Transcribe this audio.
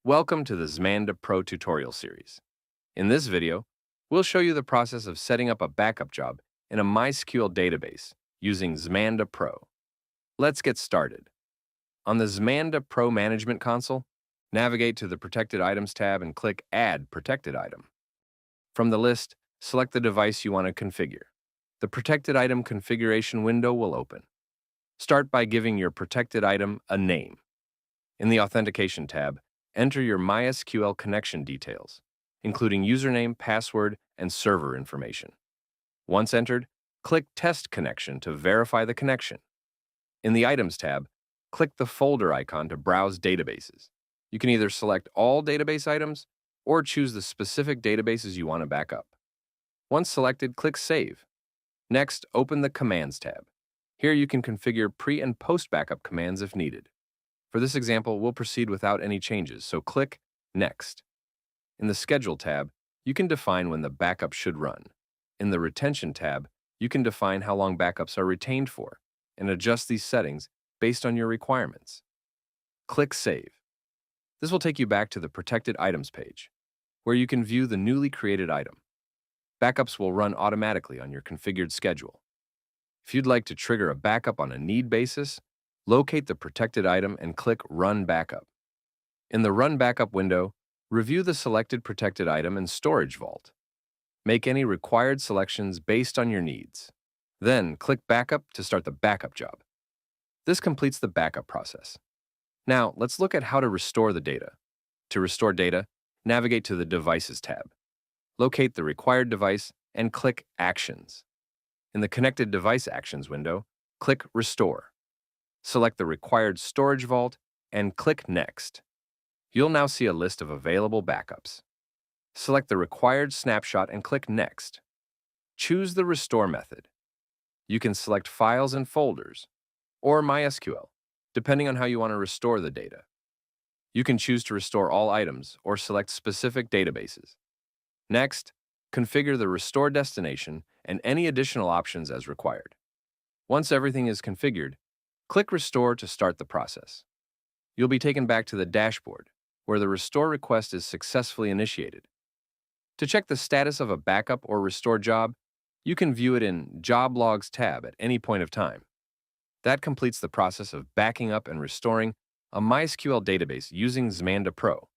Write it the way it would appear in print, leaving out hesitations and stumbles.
Welcome to the Zmanda Pro tutorial series. In this video, we'll show you the process of setting up a backup job in a MySQL database using Zmanda Pro. Let's get started. On the Zmanda Pro Management Console, navigate to the Protected Items tab and click Add Protected Item. From the list, select the device you want to configure. The Protected Item configuration window will open. Start by giving your protected item a name. In the Authentication tab, enter your MySQL connection details, including username, password, and server information. Once entered, click Test Connection to verify the connection. In the Items tab, click the folder icon to browse databases. You can either select all database items or choose the specific databases you want to back up. Once selected, click Save. Next, open the Commands tab. Here you can configure pre- and post-backup commands if needed. For this example, we'll proceed without any changes, so click Next. In the Schedule tab, you can define when the backup should run. In the Retention tab, you can define how long backups are retained for and adjust these settings based on your requirements. Click Save. This will take you back to the Protected Items page, where you can view the newly created item. Backups will run automatically on your configured schedule. If you'd like to trigger a backup on a need basis, locate the protected item and click Run Backup. In the Run Backup window, review the selected protected item and storage vault. Make any required selections based on your needs. Then click Backup to start the backup job. This completes the backup process. Now, let's look at how to restore the data. To restore data, navigate to the Devices tab. Locate the required device and click Actions. In the Connected Device Actions window, click Restore. Select the required storage vault and click Next. You'll now see a list of available backups. Select the required snapshot and click Next. Choose the restore method. You can select Files and Folders or MySQL, depending on how you want to restore the data. You can choose to restore all items or select specific databases. Next, configure the restore destination and any additional options as required. Once everything is configured, click Restore to start the process. You'll be taken back to the dashboard, where the restore request is successfully initiated. To check the status of a backup or restore job, you can view it in Job Logs tab at any point of time. That completes the process of backing up and restoring a MySQL database using Zmanda Pro.